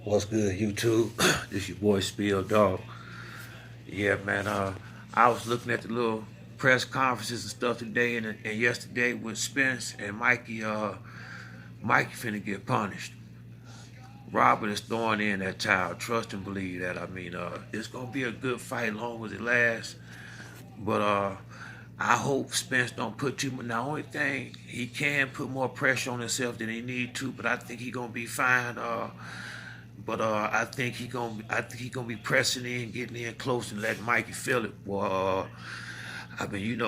What's good, YouTube? This your boy Spill Dog. Yeah, man. I was looking at the little press conferences and stuff today and yesterday with Spence and Mikey. Mikey finna get punished. Robert is throwing in that towel. Trust and believe that. I mean, it's gonna be a good fight, long as it lasts. But I hope Spence don't put too much. Now, only thing he can put more pressure on himself than he need to, but I think he gonna be fine. But I think he gonna be pressing in, getting in close, and letting Mikey feel it. Well, I mean,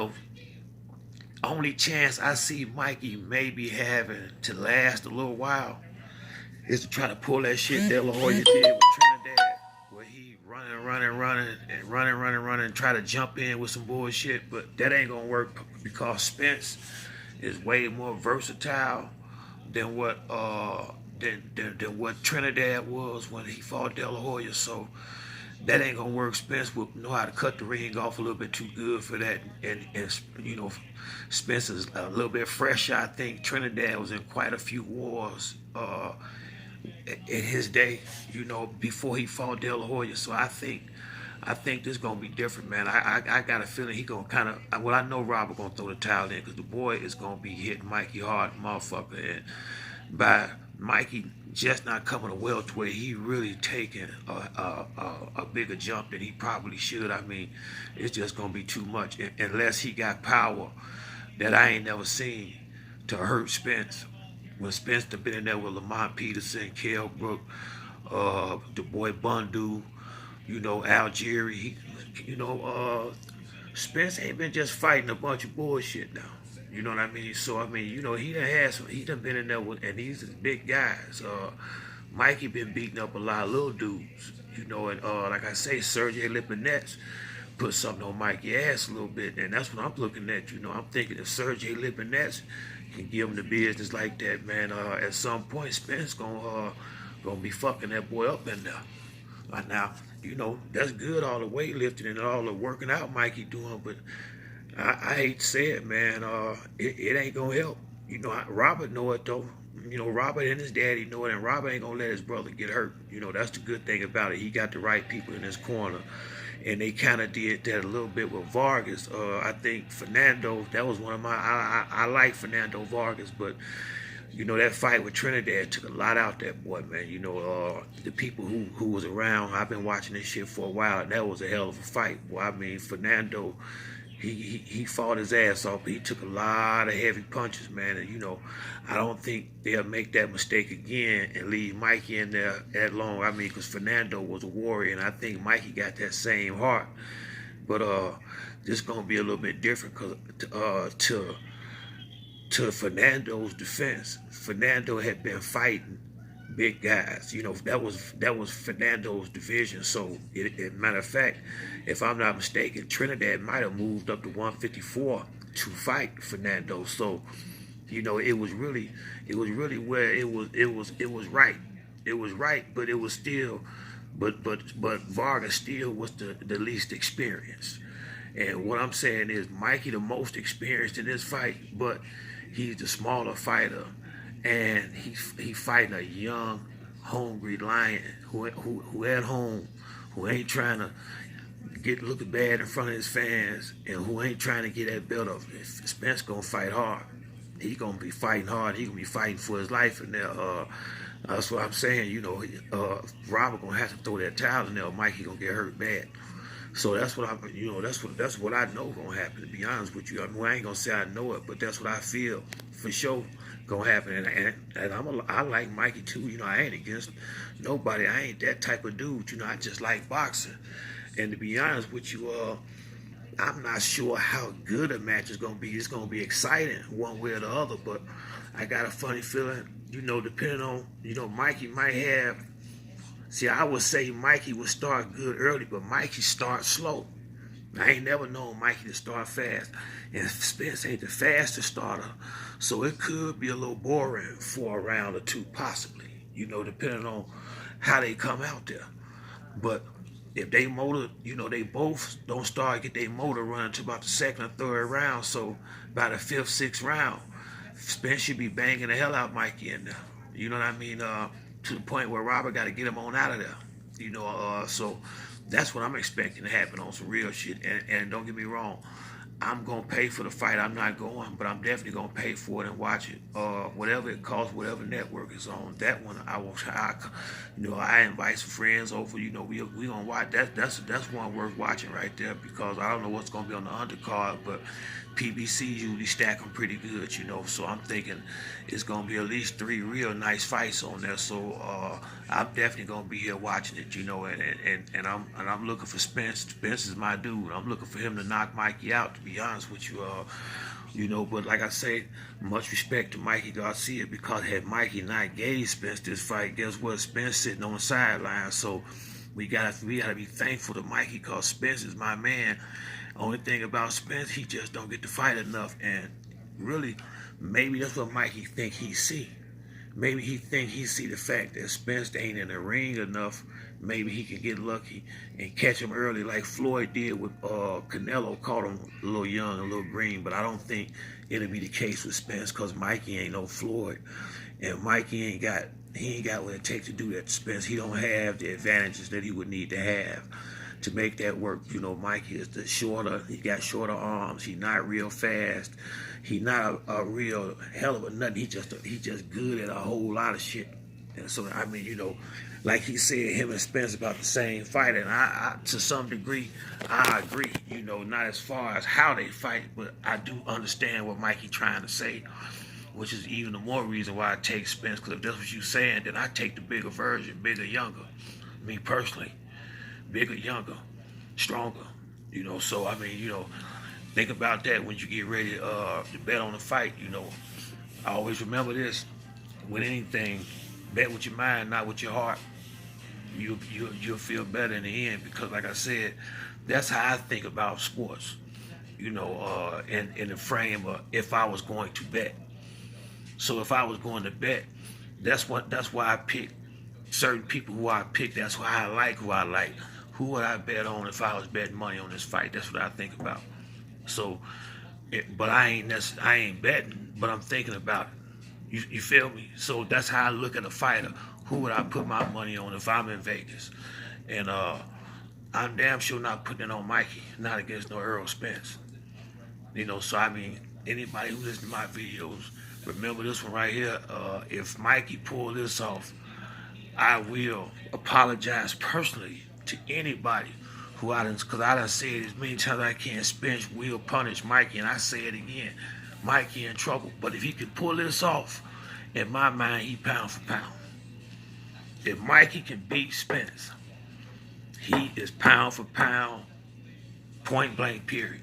only chance I see Mikey maybe having to last a little while is to try to pull that shit De La Hoya did with Trinidad, where he running, and try to jump in with some bullshit. But that ain't gonna work because Spence is way more versatile than what Trinidad was when he fought De La Hoya. So that ain't gonna work. Spence will know how to cut the ring off a little bit too good for that, and Spence is a little bit fresh. I think Trinidad was in quite a few wars in his day, before he fought De La Hoya. So I think this gonna be different, man. I got a feeling he gonna kind of. Well, I know Robert gonna throw the towel in because the boy is gonna be hitting Mikey hard, motherfucker, and by Mikey just not coming to welterweight, he really taking a bigger jump than he probably should. I mean, it's just gonna be too much unless he got power that I ain't never seen to hurt Spence. When Spence done been in there with Lamont Peterson, Kell Brook, the boy Bundu, Algieri, Spence ain't been just fighting a bunch of bullshit now. You know what I mean? So I mean, he done been in there with, and these is big guys. Mikey been beating up a lot of little dudes. And like I say, Sergey Lipinets put something on Mikey's ass a little bit, and that's what I'm looking at. I'm thinking if Sergey Lipinets can give him the business like that, man, at some point Spence gonna be fucking that boy up in there. Now, that's good, all the weightlifting and all the working out Mikey doing, but I hate to say it, man. It ain't gonna help. Robert know it though. Robert and his daddy know it, and Robert ain't gonna let his brother get hurt. That's the good thing about it. He got the right people in his corner, and they kind of did that a little bit with Vargas. I think Fernando. That was one of my. I like Fernando Vargas, but that fight with Trinidad took a lot out that boy, man. The people who was around. I've been watching this shit for a while, and that was a hell of a fight. Boy, I mean, Fernando. He fought his ass off, but he took a lot of heavy punches, man. And I don't think they'll make that mistake again and leave Mikey in there that long. I mean, because Fernando was a warrior, and I think Mikey got that same heart. But this gonna be a little bit different because to Fernando's defense, Fernando had been fighting big guys. That was Fernando's division. So, matter of fact, if I'm not mistaken, Trinidad might have moved up to 154 to fight Fernando. So, it was really where it was right. It was right, but it was still, but Vargas still was the least experienced. And what I'm saying is Mikey the most experienced in this fight, but he's the smaller fighter, and he fighting a young, hungry lion who at home, who ain't trying to get looking bad in front of his fans, and who ain't trying to get that belt up. If Spence gonna fight hard, he gonna be fighting hard. He gonna be fighting for his life in there. That's what I'm saying. Robert gonna have to throw that towel in there. Or Mikey gonna get hurt bad. So that's what that's what I know gonna happen. To be honest with you, I ain't gonna say I know it, but that's what I feel for sure gonna happen. And I like Mikey too. I ain't against nobody. I ain't that type of dude. I just like boxing. And to be honest with you, I'm not sure how good a match is gonna be. It's gonna be exciting one way or the other, but I got a funny feeling. Depending on Mikey might have. See, I would say Mikey would start good early, but Mikey starts slow. I ain't never known Mikey to start fast. And Spence ain't the fastest starter. So it could be a little boring for a round or two, possibly, depending on how they come out there. But if they motor, they both don't get their motor running until about the second or third round. So by the fifth, sixth round, Spence should be banging the hell out Mikey in there. You know what I mean? to the point where Robert got to get him on out of there. So that's what I'm expecting to happen on some real shit. And don't get me wrong, I'm gonna pay for the fight. I'm not going, but I'm definitely gonna pay for it and watch it. Whatever it costs, whatever network is on. That one, I invite some friends over. We gonna watch that. That's one worth watching right there, because I don't know what's gonna be on the undercard, but PBC usually stack them pretty good. So I'm thinking it's gonna be at least 3 real nice fights on there. So I'm definitely gonna be here watching it. And I'm looking for Spence. Spence is my dude. I'm looking for him to knock Mikey out, to be honest with you. But like I say, much respect to Mikey Garcia, because had Mikey not gave Spence this fight, guess what? Spence sitting on the sideline. So we gotta be thankful to Mikey, because Spence is my man. Only thing about Spence, he just don't get to fight enough. And really, maybe that's what Mikey think he see. Maybe he think he see the fact that Spence ain't in the ring enough. Maybe he can get lucky and catch him early, like Floyd did with Canelo. Caught him a little young, a little green. But I don't think it'll be the case with Spence, because Mikey ain't no Floyd, and Mikey ain't got what it takes to do that to Spence. He don't have the advantages that he would need to have to make that work. Mikey is he got shorter arms. He's not real fast. He's not a real hell of a nothing. He just good at a whole lot of shit. And so, like he said, him and Spence about the same fight, and I to some degree, I agree. Not as far as how they fight, but I do understand what Mikey trying to say, which is even the more reason why I take Spence, because if that's what you're saying, then I take the bigger version, bigger, younger. Me personally, bigger, younger, stronger. So think about that when you get ready to bet on the fight. I always remember this: with anything, bet with your mind, not with your heart. You'll feel better in the end, because like I said, that's how I think about sports. In the frame of if I was going to bet. So if I was going to bet, that's why I pick certain people who I pick. That's why I like who I like. Who would I bet on if I was betting money on this fight? That's what I think about. So, but I ain't betting, but I'm thinking about it. You feel me? So that's how I look at a fighter. Who would I put my money on if I'm in Vegas? And I'm damn sure not putting it on Mikey, not against no Errol Spence. So anybody who listens to my videos, remember this one right here. If Mikey pull this off, I will apologize personally to anybody who because I done said it as many times I can. Spence will punish Mikey, and I say it again. Mikey in trouble. But if he can pull this off, in my mind, he pound for pound. If Mikey can beat Spence, he is pound for pound, point blank, period.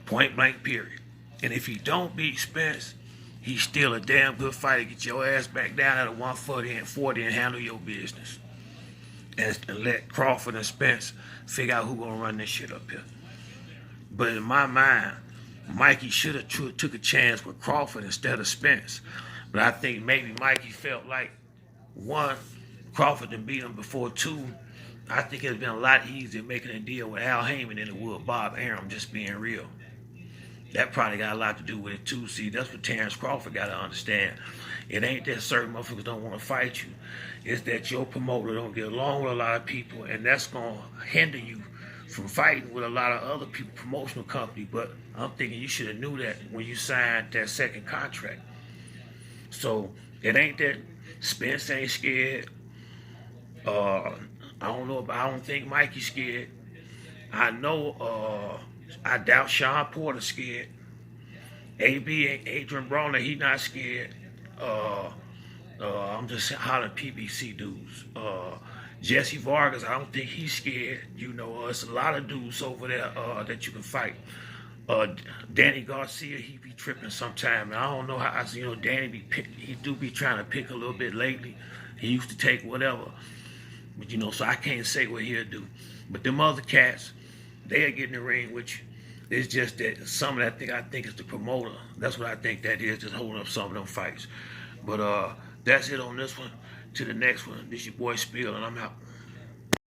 Point blank, period. And if he don't beat Spence, he's still a damn good fighter. Get your ass back down at a 140 and handle your business. And let Crawford and Spence figure out who's going to run this shit up here. But in my mind, Mikey should have took a chance with Crawford instead of Spence. But I think maybe Mikey felt like, 1, Crawford done beat him before. 2, I think it would have been a lot easier making a deal with Al Heyman than it would Bob Arum, just being real. That probably got a lot to do with it too. See, that's what Terrence Crawford got to understand. It ain't that certain motherfuckers don't want to fight you. It's that your promoter don't get along with a lot of people, and that's going to hinder you from fighting with a lot of other people, promotional company. But I'm thinking you should have knew that when you signed that second contract. So it ain't that Spence ain't scared. I don't think Mikey's scared. I know, I doubt Sean Porter's scared. Adrian Broner, he not scared. I'm just hollering PBC dudes. Jesse Vargas, I don't think he's scared. It's a lot of dudes over there that you can fight. Danny Garcia, he be tripping sometime. And I don't know how, Danny he do be trying to pick a little bit lately. He used to take whatever. But, so I can't say what he'll do. But them other cats, they'll get in the ring with you. It's just that some of that thing I think is the promoter. That's what I think that is, just holding up some of them fights. But that's it on this one. To the next one. This your boy Spiel, and I'm out.